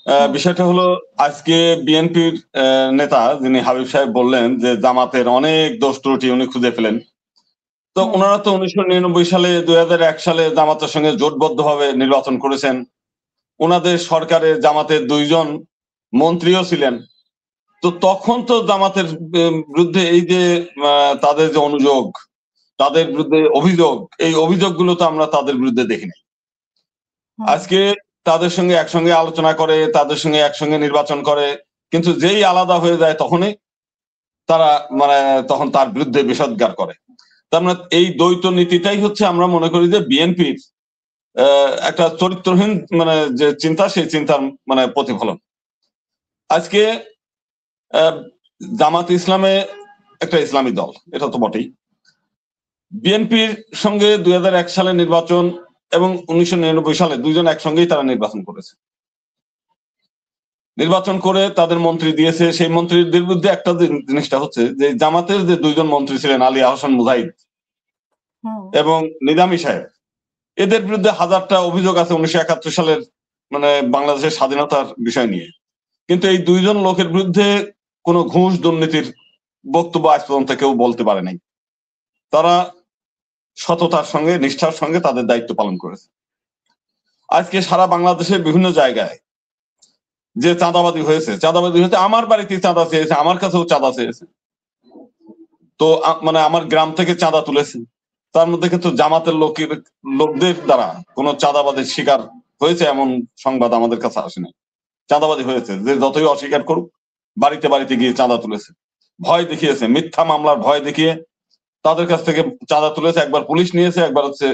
হুম। বিষয়টা হলো আজকে বিএনপির নেতা যিনি হাবিব সাহেব বললেন যে জামাতের অনেক দোষ ত্রুটি উনি খুঁজে ফেলেন। তো হুম। ওনারা তো 1999 সালে 2001 সালে জামাতের সঙ্গে জোটবদ্ধভাবে নির্বাচন করেছেন। ওনাদের সরকারে জামাতের 2 জন মন্ত্রীও ছিলেন। তো তখন তো জামাতের বিরুদ্ধে এই যে তাদের যে অনুযোগ, তাদের বিরুদ্ধে অভিযোগ, এই অভিযোগগুলো তো আমরা তাদের বিরুদ্ধে দেখি নাই। হুম। আজকে তাদের সঙ্গে একসঙ্গে আলোচনা করে, তাদের সঙ্গে একসঙ্গে নির্বাচন করে, কিন্তু যেই আলাদা হয়ে যায় তখনই তারা মানে তখন তার বিরুদ্ধে বিষোদ্গার করে। তার মানে এই দ্বৈত নীতিটাই হচ্ছে আমরা মনে করি যে বিএনপির একটা চরিত্রহীন মানে যে চিন্তা সেই চিন্তার মানে প্রতিফলন। আজকে আহ, জামাত ইসলামে একটা ইসলামী দল, এটা তো বটেই। বিএনপির সঙ্গে 2001 সালে নির্বাচন এবং 1999 সালে দুইজন একসঙ্গেই তারা নির্বাচন করেছে। নির্বাচন করে তাদের মন্ত্রী দিয়েছে, সেই মন্ত্রীদের বিরুদ্ধে একটা জিনিসটা হচ্ছে যে জামাতের যে 2 জন মন্ত্রী ছিলেন আলী আহসান মুজাহিদ হুম। এবং নিজামী সাহেব, এদের বিরুদ্ধে হাজারটা অভিযোগ আছে 1971 সালের মানে বাংলাদেশের স্বাধীনতার বিষয় নিয়ে। কিন্তু এই 2 জন লোকের বিরুদ্ধে কোনো ঘুষ দুর্নীতির বক্তব্য আজ পর্যন্ত কেউ বলতে পারে নাই। তারা সততার সঙ্গে নিষ্ঠার সঙ্গে তাদের দায়িত্ব পালন করেছে। আজকে সারা বাংলাদেশের বিভিন্ন জায়গায় যে চাঁদাবাদী হয়েছে, আমার বাড়িতে চাঁদা চেয়েছে, আমার কাছেও চাঁদা চেয়েছে। তো মানে আমার গ্রাম থেকে চাঁদা তুলেছে। তার মধ্যে কিন্তু জামাতের লোকদের দ্বারা কোনো চাঁদাবাদের শিকার হয়েছে এমন সংবাদ আমাদের কাছে আসে নাই। চাঁদাবাদী হয়েছে, যে যতই অস্বীকার করুক, বাড়িতে বাড়িতে গিয়ে চাঁদা তুলেছে, ভয় দেখিয়েছে, মিথ্যা মামলার ভয় দেখিয়ে তাদের কাছ থেকে চাঁদা তুলেছে। একবার পুলিশ নিয়েছে, একবার হচ্ছে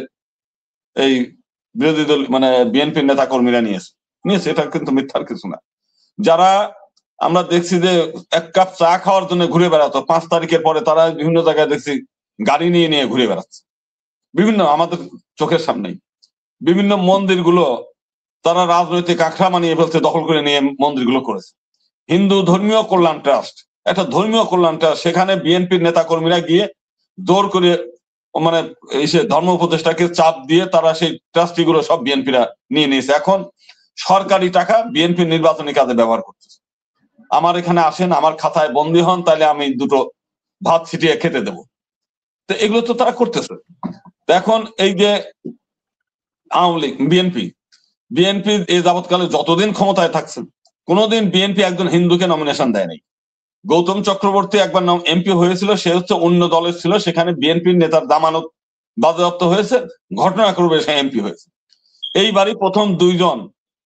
এই বিরোধী দল মানে বিএনপির নেতা কর্মীরা নিয়েছে। এটা কিন্তু মিথ্যার কিছু না। যারা আমরা দেখছি যে 1 কাপ চা খাওয়ার জন্য ঘুরে বেড়াতো, 5 তারিখের পরে তারা বিভিন্ন জায়গায় দেখছি গাড়ি নিয়ে নিয়ে ঘুরে বেড়াচ্ছে, বিভিন্ন আমাদের চোখের সামনেই। বিভিন্ন মন্দিরগুলো তারা রাজনৈতিক আখড়া মানিয়ে ফেলছে, দখল করে নিয়ে মন্দিরগুলো করেছে। হিন্দু ধর্মীয় কল্যাণ ট্রাস্ট, একটা ধর্মীয় কল্যাণ ট্রাস্ট, সেখানে বিএনপির নেতা কর্মীরা গিয়ে জোর করে মানে এই সে ধর্ম উপদেষ্টাকে চাপ দিয়ে তারা সেই ট্রাস্টি গুলো সব বিএনপিরা নিয়ে নিয়েছে। এখন সরকারি টাকা বিএনপির নির্বাচনী কাজে ব্যবহার করতেছে। আমার এখানে আসেন, আমার খাতায় বন্দী হন, তাহলে আমি দুটো ভাত ছিটিয়ে খেতে দেবো। তো এগুলো তো তারা করতেছে। এখন এই যে আওয়ামী লীগ, বিএনপি এই যাবৎকালে যতদিন ক্ষমতায় থাকছেন, কোনোদিন বিএনপি একজন হিন্দুকে নমিনেশন দেয় নাই। গৌতম চক্রবর্তী একবার এমপি হয়েছিল, সে হচ্ছে অন্য দলের ছিল, সেখানে বিএনপির নেতার জামানত বাজেয়াপ্ত হয়েছে, ঘটনাক্রমে সে এমপি হয়েছে। এইবারই প্রথম 2 জন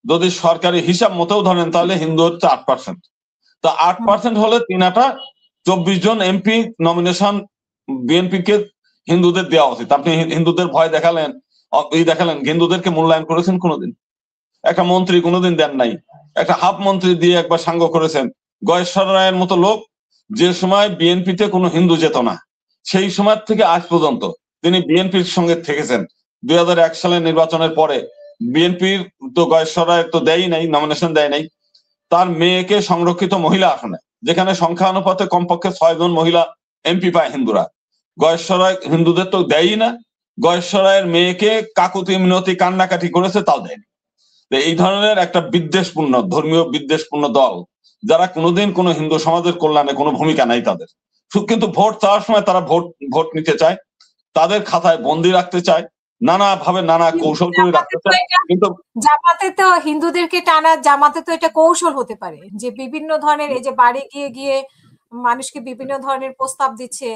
যদি সরকারি হিসাব মতেও ধরেন তাহলে হিন্দু হচ্ছে 8%। তো 8% হলে 3 আটা 24 জন এমপি নমিনেশন বিএনপি কে হিন্দুদের দেওয়া উচিত। আপনি হিন্দুদের ভয় দেখালেন, দেখালেন, হিন্দুদেরকে মূল্যায়ন করেছেন কোনোদিন? একটা মন্ত্রী কোনোদিন দেন নাই। একটা হাফ মন্ত্রী দিয়ে একবার সাঙ্গ করেছেন। গয়েশ্বর রায়ের মতো লোক, যে সময় বিএনপিতে কোনো হিন্দু যেত না, সেই সময় থেকে আজ পর্যন্ত তিনি বিএনপির সঙ্গে থেকেছেন। 2001 সালের নির্বাচনের পরে বিএনপির তো গয়েশ্বর রায় তো দেয়ই নাই, নমিনেশন দেয় নাই। তার মেয়েকে সংরক্ষিত মহিলা আসনে, যেখানে সংখ্যা অনুপাতে কমপক্ষে 6 জন মহিলা এমপি পায় হিন্দুরা, গয়েশ্বর রায় হিন্দুদের তো দেয়ই না। গয়েশ্বর রায়ের মেয়েকে কাকুতি মিনতি কান্নাকাটি করেছে, তাও দেয়নি। এই ধরনের একটা বিদ্বেষপূর্ণ, ধর্মীয় বিদ্বেষপূর্ণ দল, যারা কোনোদিন কোনো হিন্দু সমাজের কল্যাণে কোনো ভূমিকা নাই তাদের। কিন্তু ভোট চাওয়ার সময় তারা ভোট নিতে চায়, তাদের খাতায় বন্দি রাখতে চায়, নানা ভাবে নানা কৌশল করে রাখতে চায়। কিন্তু জামাতে তো হিন্দুদেরকে টানা, জামাতে তো এটা কৌশল হতে পারে যে বিভিন্ন ধরনের এই যে বাড়ি গিয়ে গিয়ে মানুষকে বিভিন্ন ধরনের প্রস্তাব দিচ্ছে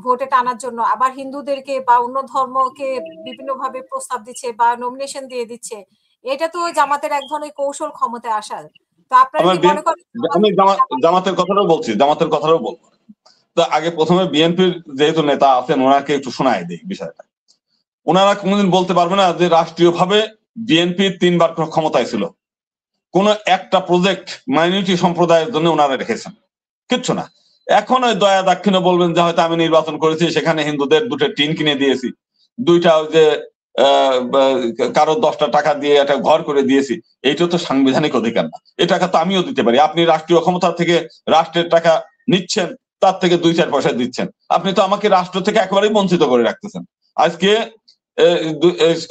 ভোটে টানার জন্য, আবার হিন্দুদেরকে বা অন্য ধর্মকে বিভিন্ন ভাবে প্রস্তাব দিচ্ছে বা নমিনেশন দিয়ে দিচ্ছে। এটা তো জামাতের এক ধরনের কৌশল ক্ষমতায় আসার। তো আপনারা কি মনে করেন? আমি জামাতের কথাটাও বলবো। তো আগে প্রথমে বিএনপির যেহেতু নেতা আছেন, ওনাকে একটু শোনায় দিই বিষয়টা। ওনারা কোনোদিন বলতে পারবে না যে রাষ্ট্রীয়ভাবে বিএনপি 3 বার ক্ষমতায় ছিল, কোন একটা প্রজেক্ট মাইনরিটি সম্প্রদায়ের জন্য ওনারা রেখেছেন, কিচ্ছু না। এখন ওই দয়া দাক্ষিণে বলবেন যে হয়তো আমি নির্বাচন করেছি, সেখানে হিন্দুদের 2টা টিন কিনে দিয়েছি, 2টা ওই যে কারো 10টা টাকা দিয়ে একটা ঘর করে দিয়েছি। এইটা তো সাংবিধানিক অধিকার না। এই টাকা তো আমিও দিতে পারি। আপনি রাষ্ট্রীয় ক্ষমতা থেকে রাষ্ট্রের টাকা নিচ্ছেন, তার থেকে 2-4 পয়সা দিচ্ছেন। আপনি তো আমাকে রাষ্ট্র থেকে একেবারেই বঞ্চিত করে রাখতেছেন। আজকে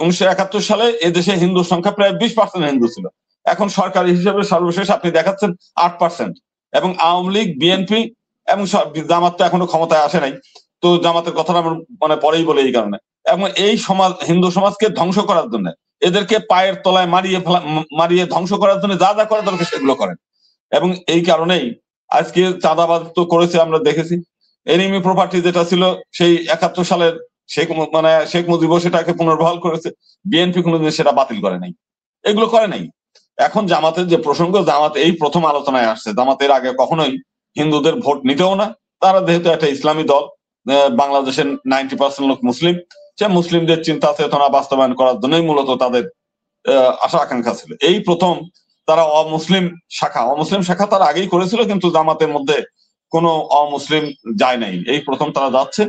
1971 সালে এদেশে হিন্দুর সংখ্যা প্রায় 20% হিন্দু ছিল, এখন সরকারি হিসেবে সর্বশেষ আপনি দেখাচ্ছেন 8%, এবং আওয়ামী লীগ, বিএনপি এবং জামাত তো এখনো ক্ষমতায় আসে নাই, তো জামাতের কথাটা আমরা মানে পরেই বলে এই কারণে। এবং এই সমাজ, হিন্দু সমাজকে ধ্বংস করার জন্য, এদেরকে পায়ের তলায় মারিয়ে ধ্বংস করার জন্য যা যা করে দরকার সেগুলো করেন। এবং এই কারণেই আজকে চাঁদাবাদ তো করেছে, আমরা দেখেছি। এনিমি প্রপার্টি যেটা ছিল সেই 71 সালের শেখ মুজিবও সেটাকে পুনর্বহাল করেছে, বিএনপি কোনোদিন সেটা বাতিল করে নাই, এগুলো করে নাই। এখন জামাতের যে প্রসঙ্গ, জামাত এই প্রথম আলোচনায় আসছে। জামাতের আগে কখনোই হিন্দুদের ভোট নিতেও না, তারা যেহেতু একটা ইসলামী দল, বাংলাদেশের 90% লোক মুসলিম, সে মুসলিমদের চিন্তা চেতনা বাস্তবায়ন করার জন্যই মূলত তাদের আশা আকাঙ্ক্ষা ছিল। এই প্রথম তারা অমুসলিম শাখা তারা আগেই করেছিল, কিন্তু জামাতের মধ্যে কোনো অমুসলিম যায় নাই, এই প্রথম তারা যাচ্ছে।